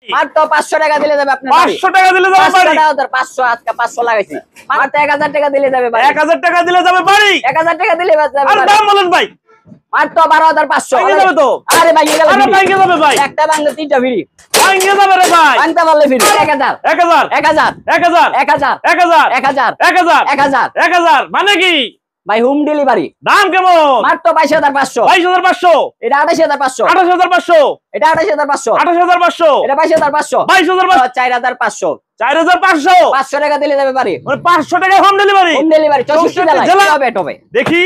মাত্র 500 টাকা দিলে যাবে আপনার 500 টাকা দিলে যাবে বাড়ি 500 আজকে 500 লাগাইছি মাত্র 1000 টাকা দিলে যাবে বাড়ি 1000 টাকা দিলে যাবে বাড়ি 1000 টাকা দিলে যাবে আর দাম বলেন ভাই মাত্র 12500 ভাঙে যাবে তো আরে ভাই গেল আরে ভাঙে যাবে ভাই একটা ভাঙলে তিনটা ফ্রি ভাঙে যাবে রে ভাই ভাঙতে পারলে ফ্রি 1000 1000 1000 1000 1000 1000 1000 1000 1000 1000 মানে কি ভাই হোম ডেলিভারি দাম কেমন মাত্র 22500 22500 এটা 28500 28500 এটা 28500 28500 এটা 22500 22500 4500 4500 500 টাকা দিলে যাবে বাড়ি মানে 500 টাকা হোম ডেলিভারি হোম ডেলিভারি 64 জেলা হবে টবে দেখি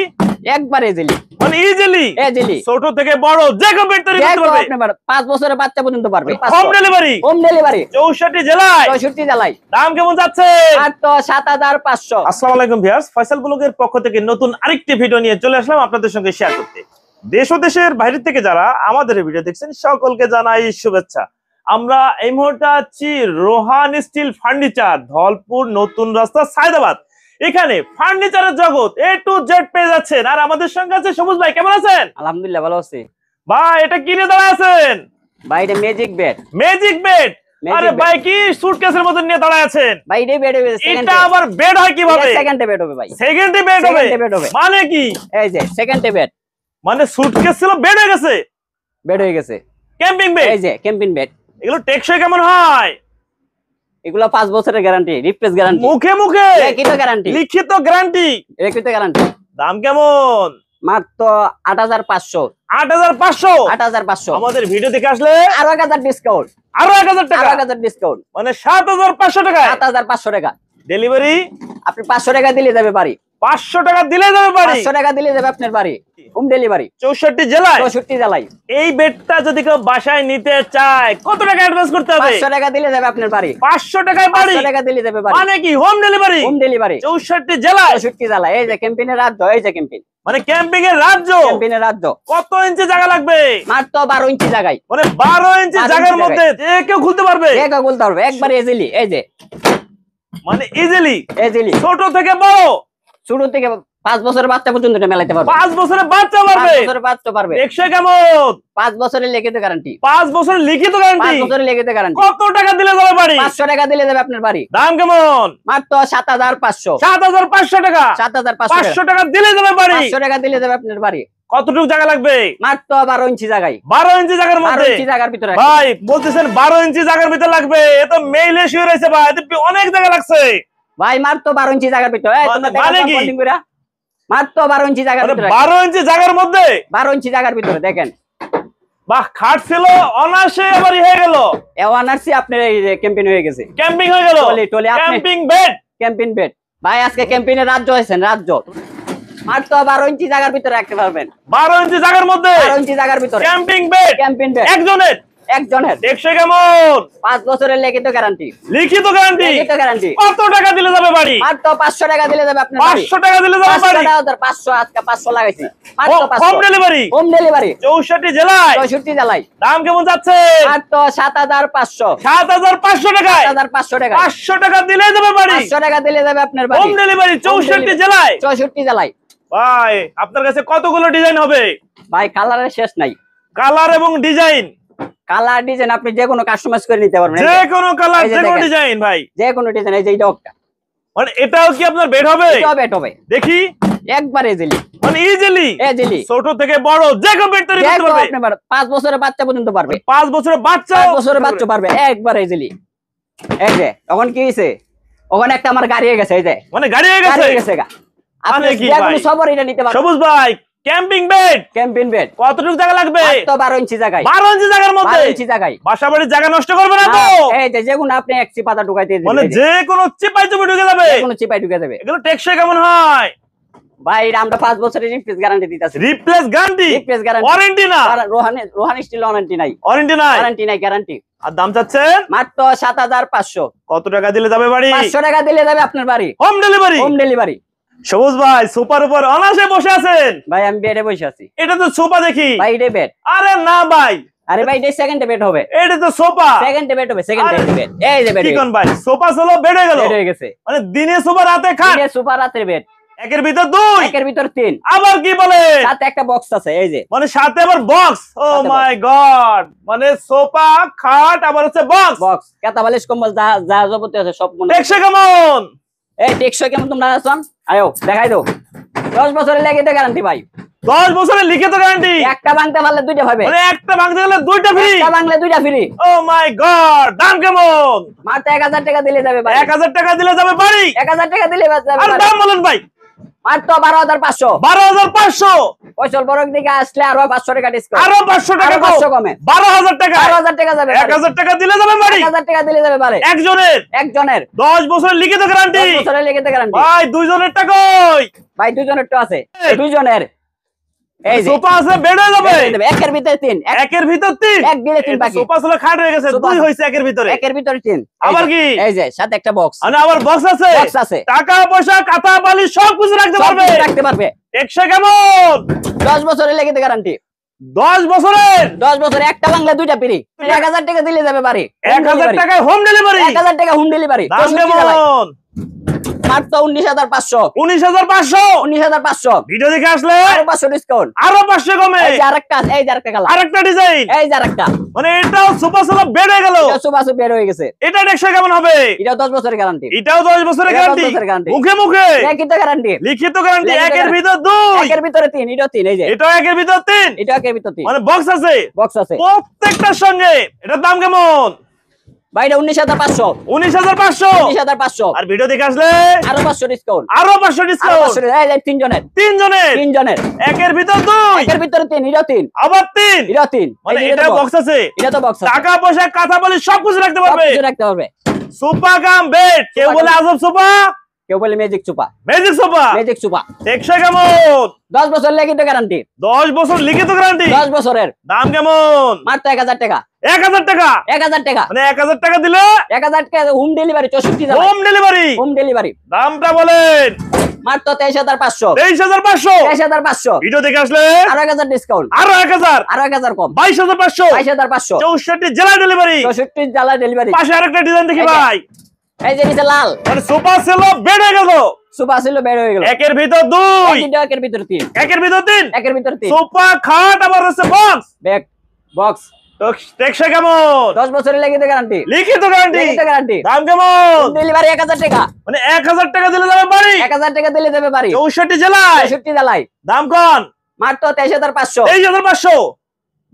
একবারে জেলি মানে ইজিলি এজিলি ছোট থেকে বড় যে কেউ বেড তৈরি করতে পারবে আপনি 5 বছরের বাচ্চা পর্যন্ত পারবে হোম ডেলিভারি হোম ডেলিভারি 64 জেলায় 64 জেলায় দাম কেমন যাচ্ছে মাত্র 7500 আসসালামু আলাইকুম ভিউয়ার্স ফয়সাল ব্লগের পক্ষ থেকে নতুন আরেকটি ভিডিও নিয়ে চলে আসলাম আপনাদের সঙ্গে শেয়ার করতে দেশ ও দেশের বাইরে থেকে যারা আমাদের এই ভিডিও দেখছেন সকলকে জানাই শুভেচ্ছা আমরা এই মুহূর্তে আছি রোহান স্টিল ফার্নিচার ধলপুর নতুন রাস্তা সায়দাবাদ এখানে ফার্নিচারের জগৎ A to Z পেয়ে যাচ্ছেন আর আমাদের সঙ্গে আছে সবুজ ভাই কেমন আছেন আলহামদুলিল্লাহ ভালো আছি ভাই এটা কিনে দাঁড়ায় আছেন ভাই এটা ম্যাজিক বেড ম্যাজিক বেড আরে ভাই কি সুটকেসের মধ্যে নিয়ে দাঁড়ায় আছেন ভাই এটা বেড হবে এটা আবার বেড হয় কিভাবে সেকেন্ডে বেড হবে ভাই সেকেন্ডে বেড হবে মানে কি এই যে সেকেন্ডে বেড মানে সুটকেস ছিল বেড হয়ে গেছে বেড হয়ে গেছে ক্যাম্পিং বেড এই যে ক্যাম্পিং বেড এগুলো টেকসই কেমন হয় এগুলো 5 বছরের গ্যারান্টি রিপ্লেস গ্যারান্টি মুখে মুখে লিখিত গ্যারান্টি লিখিত গ্যারান্টি লিখিত গ্যারান্টি দাম কেমন মাত্র 8500 8500 8500 আমাদের ভিডিও দেখে আসলে আরো 1000 ডিসকাউন্ট আরো 1000 টাকা 1000 ডিসকাউন্ট মানে 7500 টাকা 7500 টাকা ডেলিভারি আপনি 500 টাকা দিলে যাবে বাড়ি 500 টাকা দিলে যাবে বাড়ি 500 টাকা দিলে যাবে আপনার বাড়ি হোম ডেলিভারি 64 জেলায় 64 জেলায় এই বেডটা যদি কেউ বাসায় নিতে চায় কত টাকা অ্যাডভান্স করতে হবে 500 টাকা দিলে যাবে আপনার বাড়ি 500 টাকায় বাড়ি 500 টাকা দিলে যাবে বাড়ি মানে কি হোম ডেলিভারি হোম ডেলিভারি 64 জেলায় 64 জেলায় এই যে ক্যাম্পেইনের রাজ্য এই যে ক্যাম্পেইন মানে ক্যাম্পিং এর রাজ্য ক্যাম্পেইনের রাজ্য কত ইঞ্চি জায়গা লাগবে মাত্র 12 ইঞ্চি জায়গায় মানে 12 ইঞ্চি জায়গার মধ্যে যে কেউ খুলতে পারবে একা বলতে পারবে একবার ইজিলি এই যে মানে ইজিলি ইজিলি ছোট থেকে বড় ছোট থেকে 5 বছরের বাচ্চা পর্যন্ত এটা মেলাতে পারবে 5 বছরের বাচ্চা পারবে 5 বছরের বাচ্চা পারবে টেকসই কেমন 5 বছরের লিখিত গ্যারান্টি 5 বছরের লিখিত 5 গ্যারান্টি বছরের লিখিত গ্যারান্টি কত টাকা দিলে যাবে বাড়ি 500 টাকা দিলে যাবে আপনার বাড়ি দাম কেমন মাত্র 7500 7500 টাকা 7500 500 টাকা দিলে যাবে বাড়ি 500 টাকা দিলে যাবে আপনার বাড়ি কতটুকু জায়গা লাগবে মাত্র 12 ইঞ্চি জায়গায় 12 ইঞ্চি জায়গার 12 মধ্যে ইঞ্চি জায়গার ভিতরে ভাই বলতেছেন 12 ইঞ্চি জায়গার ভিতরে লাগবে এ তো মেইলে শুয়ে রয়েছে ভাই এতে অনেক জায়গা লাগছে ভাই মাত্র 12 ইঞ্চি জায়গার ভিতরে এই তোমরা মানে দেখো কি? বন্ডিং কইরা মাত্র 12 ইঞ্চি জায়গার মানে ভিতরে 12 ইঞ্চি জায়গার মধ্যে 12 ইঞ্চি জায়গার ভিতরে দেখেন বাহ খাট ছিল অনাসে এবারই হয়ে গেল এওয়ানারসি আপনার এই যে ক্যাম্পেইন হয়ে গেছে ক্যাম্পিং হয়ে গেল টলি আপনি ক্যাম্পিং বেড ক্যাম্পেইন বেড ভাই আজকে ক্যাম্পেইনের রাজ্য হয়েছেন রাজ্য মাত্র 12 ইঞ্চি জায়গার ভিতরে রাখতে পারবেন 12 ইঞ্চি জায়গার মধ্যে 12 ইঞ্চি জায়গার ভিতরে ক্যাম্পিং বেড ক্যাম্পেইন বেড একজনের একজনের টেকসই কেমন 5 বছরের লিখিত গ্যারান্টি লিখিত গ্যারান্টি লিখিত গ্যারান্টি কত টাকা দিলে যাবে বাড়ি মাত্র 500 টাকা দিলে যাবে আপনার বাড়ি 500 টাকা দিলে যাবে বাড়ি 500 আজকে 500 লাগাইছি মাত্র 500 হোম ডেলিভারি হোম ডেলিভারি 64 জেলায় 64 জেলায় দাম কেমন যাচ্ছে মাত্র 7500 7500 টাকায় 7500 টাকা 500 টাকা দিলে যাবে বাড়ি 500 টাকা দিলে যাবে আপনার বাড়ি হোম ডেলিভারি 64 জেলায় 64 জেলায় ভাই আপনার কাছে কতগুলো ডিজাইন হবে ভাই কালারের শেষ নাই কালার এবং ডিজাইন কালার ডিজাইন আপনি যে কোনো কাস্টমাইজ করে নিতে পারবেন যে কোনো কালার এই যে যে কোনো দেখেন। ডিজাইন ভাই যে কোনো ডিজাইন এই যে এটা একটা মানে এটাও কি আপনার বেড হবে বেট হবে দেখি একবার ইজিলি মানে ইজিলি ইজিলি ছোট থেকে বড় যে কেউ বেড তৈরি করতে পারবে আপনি 5 বছরের বাচ্চা পর্যন্ত পারবে 5 বছরের বাচ্চা 5 বছরের বাচ্চা পারবে একবার ইজিলি এই যে এখন কি হইছে ওখানে একটা আমার গাড়ি হয়ে গেছে এই যে মানে গাড়ি হয়ে গাড়ি গেছে হয়ে গেছে গা আপনি মানে কি যে কোনো ভাই? সবার এটা নিতে পারবেন সবুজ ভাই ক্যাম্পিং বেড ক্যাম্পেইন বেড কতটুকু জায়গা লাগবে মাত্র 12 ইঞ্চি জায়গায় 12 ইঞ্চি জায়গার মধ্যে 12 ইঞ্চি জায়গায় বাসাবাড়ির জায়গা নষ্ট করবে না তো এই যে যেগুলো আপনি এক চিপাতা ঢুকাইতে দিবেন মানে যে কোনো চিপাই চুপি ঢুকে যাবে কোনো চিপাই ঢুকে যাবে এগুলো টেকসই কেমন হয় ভাই এটা আমরা 5 বছরের রিপ্লেস গ্যারান্টি দিতাছি replace guarantee replace guarantee warranty না রোহান স্টিল ওয়ারেন্টি নাই ওয়ারেন্টি নাই গ্যারান্টি নাই গ্যারান্টি আর দাম চাচ্ছেন মাত্র 7500 কত টাকা দিলে যাবে বাড়ি 500 টাকা দিলে যাবে আপনার বাড়ি হোম ডেলিভারি হোম ডেলিভারি সবুজ ভাই সোফার উপর অনাসে বসে আছেন ভাই আমি বেডে বসে আছি এটা তো সোফা দেখি ভাই এটা বেড আরে না ভাই আরে ভাই এটা সেকেন্ড বেড হবে এটা তো সোফা সেকেন্ড বেড হবে সেকেন্ড আরে, বেড এই যে বেড কি কোন ভাই সোফা হলো বেড হয়ে গেল হয়ে গেছে মানে দিনে সোফা রাতে খাট এটা সুপার রাতের বেড একের ভিতর 2 একের ভিতর 3 আবার কি বলে সাথে একটা বক্স আছে এই যে মানে সাথে আবার বক্স ও সাথে মাই গড মানে সোফা খাট আবার হচ্ছে বক্স বক্স কাতা বালিশ কম্বল যা যা যাবতীয় আছে সব মনে টেকসই কেমন এই টেকসই কেমন তোমরা আছেন আয়ো দেখাই দাও 10 বছরের লেগে তো গ্যারান্টি ভাই 10 বছরের লিখিত গ্যারান্টি একটা ভাঙতে পারলে দুইটা পাবে মানে একটা ভাঙতে গেলে দুইটা ফ্রি একটা ভাঙলে দুইটা ফ্রি ও মাই গড দাম কেমন মাত্র 1000 টাকা দিলে যাবে ভাই 1000 টাকা দিলে যাবে বাড়ি 1000 টাকা দিলে যাবে আর বাড়ি। দাম বলেন ভাই মাত্র 12500 12500 পয়সল বড় দিকে আসলে আরো 500 টাকা ডিসকাউন্ট আরো 500 টাকা আরো 500 কমে 12000 টাকা 12000 টাকা যাবে 1000 টাকা দিলে যাবে বাড়ি 1000 টাকা দিলে যাবে বাড়ি একজনের একজনের 10 বছরের লিখিত গ্যারান্টি 10 বছরের লেগে গ্যারান্টি ভাই দুইজনের টাকাই ভাই দুজনের তো আছে এই। দুজনের এই যে সোফা আছে বেড হয়ে যাবে একের ভিতরে 3 একের ভিতর 3 এক দিলে 3 বাকি সোফা ছিল খাট হয়ে গেছে সোফা। দুই হইছে একের ভিতরে একের ভিতরে 3 আবার কি? এই যে সাথে একটা বক্স মানে আবার বক্স আছে বক্স আছে টাকা পয়সা কাঁথা বালি সব কিছু রাখতে সব পারবে কিছু রাখতে পারবে টেকসই কেমন 10 বছরের লেগে গ্যারান্টি 10 বছরের 10 বছরে একটা বাংলা দুইটা ফ্রি 1000 টাকা দিলে যাবে বাড়ি 1000 টাকায় হোম ডেলিভারি 1000 টাকা হোম ডেলিভারি দাম কেমন মাত্র 19500 19500 19500 ভিডিও দেখে আসলে আরো 500 ডিসকাউন্ট আরো 500 কমে এই যে আরেকটা আছে, এই যে আরেকটা কালার আরেকটা ডিজাইন এই যে আরেকটা মানে এটাও সুপার সেল বেড হয়ে গেল এটা সুবাসু বের হয়ে গেছে এটা টেকসই কেমন হবে এটা 10 বছরের গ্যারান্টি এটাও 10 বছরের এটাও 10 গ্যারান্টি বছরের guarantee। মুখে মুখে একই তো গ্যারান্টি লিখিত গ্যারান্টি লিখিত একের guarantee। ভিতর 2 একের ভিতরে 3 এটা 3 এই যে এটাও একের ভিতর 3 এটা একের ভিতরে 3 মানে বক্স আছে বক্স আছে প্রত্যেকটার সঙ্গে এটার দাম কেমন ভাই এটা 19500 19500 19500 আর ভিডিও দেখে আসলে আরো 500 ডিসকাউন্ট আরো 500 আরো ডিসকাউন্ট 500 এই যে তিনজনের তিনজনের তিনজনের একের ভিতর 2 একের ভিতরে 3 এটা 3 আবার 3 এটা 3 মানে এটা বক্স আছে এটা তো বক্স আছে টাকা পয়সা কথা বলে সব কিছু রাখতে সব পারবে কিছু রাখতে পারবে সোফা কাম বেড কেউ সোফা বলে কাম। আজব সোফা কেউ বলে ম্যাজিক সুপা ম্যাজিক সোফা ম্যাজিক সুপা টেকসই কেমন 10 বছর লেগে তো গ্যারান্টি 10 বছর লিখিত গ্যারান্টি 10 বছরের দাম কেমন মাত্র 1000 টাকা 1000 টাকা 1000 টাকা মানে 1000 টাকা দিলে 1000 টাকা হোম ডেলিভারি 64 জেলা হোম ডেলিভারি হোম ডেলিভারি দামটা বলেন মাত্র 23500 23500 23500 ভিডিও দেখে আসলে আরো 1000 ডিসকাউন্ট আরো 1000 আরো 1000 কম 22500 22500 64 জেলা ডেলিভারি 64 জেলা ডেলিভারি পাশে আরেকটা ডিজাইন দেখি এই যে। ভাই এই যে নিচে লাল মানে সোফা সেল বেড হয়ে গেল সুপা ছিল বের হয়ে গেল একের ভিতর 2 একের ভিতরে 3 একের ভিতর 3 একের ভিতরে 3 সোফা খাট আবার হচ্ছে বক্স ব্যাগ বক্স তো টেকসই কেমন 10 বছরের লেগে তো গ্যারান্টি লিখিত গ্যারান্টি লিখিত গ্যারান্টি দাম কেমন ডেলিভারি 1000 টাকা মানে 1000 টাকা দিলে যাবে বাড়ি 1000 টাকা দিলে দেবে বাড়ি 64 জেলায় 64 জেলায় দাম কোন মাত্র 23500 23500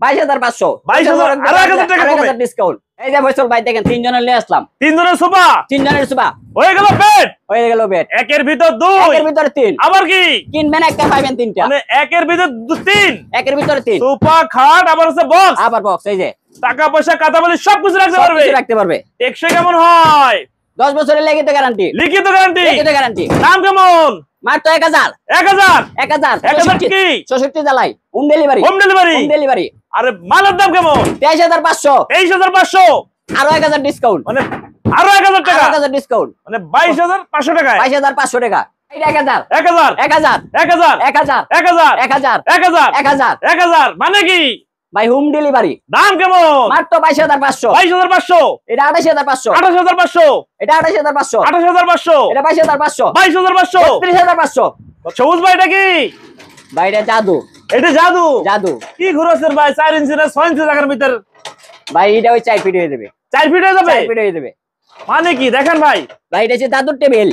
22500 22,000 আরো 1000 টাকা কমে। ডিসকাউন্ট এই যে বৈশল ভাই দেখেন তিনজনের নিয়ে আসলাম তিনজনের সোফা তিনজনের সুপা হয়ে গেল বেড হয়ে গেল বেড একের ভিতর 2 একের ভিতরে 3 আবার কি কিনবেন একটা পাবেন তিনটা মানে একের ভিতর 3 একের ভিতরে 3 সোফা খাট আবার হচ্ছে বক্স আবার বক্স এই যে টাকা পয়সা কাটা বলে সব কিছু রাখতে সব পারবে কিছু রাখতে পারবে টেকসই কেমন হয় 10 বছরের লেগে তো গ্যারান্টি লিখিত গ্যারান্টি লিখিত গ্যারান্টি দাম কেমন মাত্র 1000 1000 1000 কি 64 জেলায় home delivery home delivery home delivery আরে মালের দাম কেমন 23500 23500 আরো 1000 ডিসকাউন্ট মানে আরো 1000 টাকা 1000 ডিসকাউন্ট মানে 22500 টাকায় 22500 টাকা এটা 1000 1000 1000 1000 1000 1000 1000 1000 1000 1000 মানে কি ভাই হোম ডেলিভারি দাম কেমন মাত্র 22500 22500 এটা 28500 28500 এটা 28500 28500 এটা 22500 22500 33500 সবুজ ভাই এটা কি ভাই এটা জাদু এটা জাদু জাদু কি ঘুরছেন ভাই 4 ইঞ্চি না 6 ইঞ্চি জায়গার ভিতর ভাই এটা ওই 4 ফিট হয়ে যাবে 4 ফিট হয়ে যাবে 4 ফিট হয়ে যাবে মানে কি দেখেন ভাই ভাই এটা হচ্ছে জাদুর টেবিল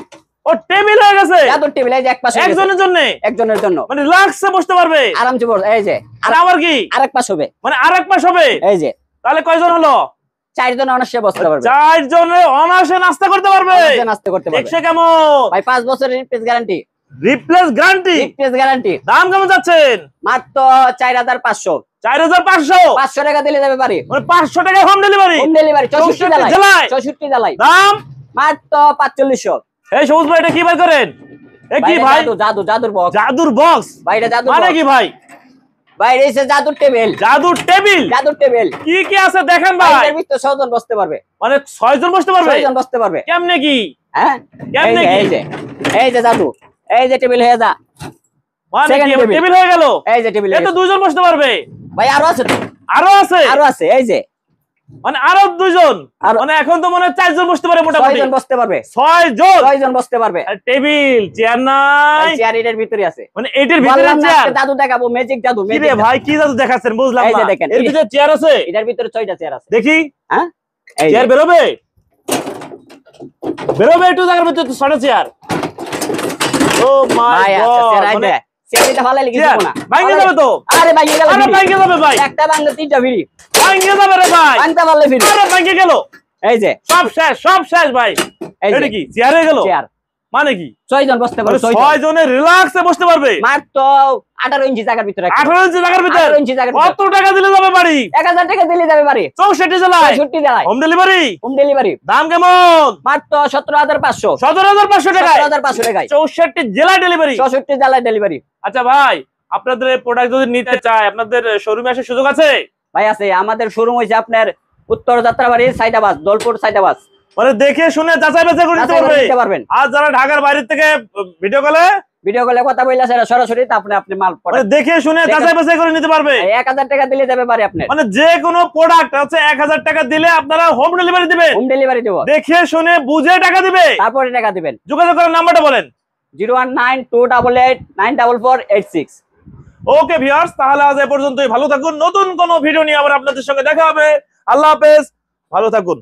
ও টেবিল হয়ে গেছে জাদুর টেবিল এই যে এক পাশে একজনের জন্য একজনের জন্য মানে রিল্যাক্সে বসতে পারবে আরামসে বস এই যে আর আবার কি আরেক পাশ হবে মানে আরেক পাশ হবে এই যে তাহলে কয়জন হলো 4 জন অনার্সে বসতে পারবে 4 জনে অনায়াসে নাস্তা করতে পারবে অনার্সে নাস্তা করতে পারবে দেখছে কেমন ভাই 5 বছরের replace guarantee replace guarantee replace guarantee দাম কেমন যাচ্ছেন মাত্র 4500 4500 500 টাকা দিলে যাবে বাড়ি মানে 500 টাকা হোম ডেলিভারি হোম ডেলিভারি 64 জেলায় জেলায় 64 জেলায় দাম মাত্র 4500 এই সবুজ ভাই এটা কি বের করেন এ কি ভাই জাদুর বক্স জাদুর বক্স ভাই এটা জাদুর মানে box। কি ভাই ভাই এই যে জাদুর টেবিল জাদুর টেবিল জাদুর টেবিল কি কি আছে দেখেন ভাই ভাই এর ভিতরে 6 জন বসতে পারবে মানে 6 জন বসতে পারবে 6 জন বসতে পারবে কেমনে কি হ্যাঁ কেমনে কি? এই যে জাদু এই যে টেবিল হয়ে যা মানে Second কি table। টেবিল হয়ে গেল এই যে টেবিল এ তো দুইজন বসতে পারবে ভাই আরো আছে তো আরো আছে আরো আছে এই যে মানে আরো 2 জন, আর- মানে এখন তো মনে হয় 4 জন বসতে পারে 6 মোটামুটি। জন বসতে পারবে, 6 জন 6 জন বসতে পারবে। আর টেবিল চেয়ার নাই, চেয়ার এটার ভিতরে আছে। মানে এটার ভিতরে বললাম না চেয়ার। আজকে জাদু দেখাবো, ম্যাজিক জাদু, কি ম্যাজিক রে জাদু। ভাই কি জাদু দেখাচ্ছেন বুঝলাম এই যে না। দেখেন, এর ভিতরে চেয়ার আছে, এটার ভিতরে 6টা চেয়ার আছে। দেখি হ্যাঁ এই যে। চেয়ার বেরোবে, বেরোবে একটু জায়গার ভিতরে 6টা চেয়ার। ও মাই ভাই আচ্ছা গড, চেয়ার আইতে চেয়ারটা ফালাইলে কিছু চেয়ার না, ভাঙে যাবে তো। আরে ভাঙে গেল, আরে ভাঙে যাবে ভাই, একটা ভাঙলে 3টা ফ্রি, ভাঙে যাবে রে ভাই, ভাঙতে পারলে ফ্রি। আরে ভাঙে গেল, এই যে সব শেষ, সব শেষ ভাই। এই এটা যে কি চেয়ার হয়ে গেল, চেয়ার, মানে কি 6 জন বসতে পারবে, 6 6 জনের রিল্যাক্সে বসতে পারবে। মাত্র 18 ইঞ্চি জায়গার ভিতরে, 18 ইঞ্চি জায়গার ভিতরে 18 ইঞ্চি জায়গার ভিতরে। কত টাকা দিলে যাবে বাড়ি? 1000 টাকা দিলে যাবে বাড়ি, 64 জেলায় 64 জেলায় হোম ডেলিভারি। হোম ডেলিভারি দাম কেমন? মাত্র 17500, 17500 টাকায় 17500 টাকায় 64 জেলায় ডেলিভারি। 64 জেলায় ডেলিভারি। আচ্ছা ভাই, আপনাদের প্রোডাক্ট যদি নিতে চায় আপনাদের শোরুমে আসার সুযোগ আছে? ভাই আছে, আমাদের শোরুম হইছে আপনার উত্তর যাত্রাবাড়ি সাইদাবাস, দলপুর সাইদাবাস, মানে দেখে শুনে যাচাই বাছাই করে নিতে যাচাই করে পারবে। নিতে পারবেন। আর যারা ঢাকার বাইরে থেকে ভিডিও কলে, ভিডিও কলে কথা বললে সেটা সরাসরি তা আপনি মাল মানে পড়ে দেখে শুনে যাচাই বাছাই করে নিতে পারবে। 1000 টাকা দিলে যাবে বাড়ি আপনার, মানে যে কোনো প্রোডাক্ট হচ্ছে 1000 টাকা দিলে আপনারা হোম ডেলিভারি দিবেন। হোম ডেলিভারি দেব, দেখে শুনে বুঝে টাকা দিবে। তারপরে টাকা দিবেন। যোগাযোগ করার নাম্বারটা বলেন। 01928894486। ওকে ভিউয়ার্স, তাহলে আজ এ পর্যন্তই। ভালো থাকুন, নতুন কোনো ভিডিও নিয়ে আবার আপনাদের সঙ্গে দেখা হবে। আল্লাহ হাফেজ, ভালো থাকুন।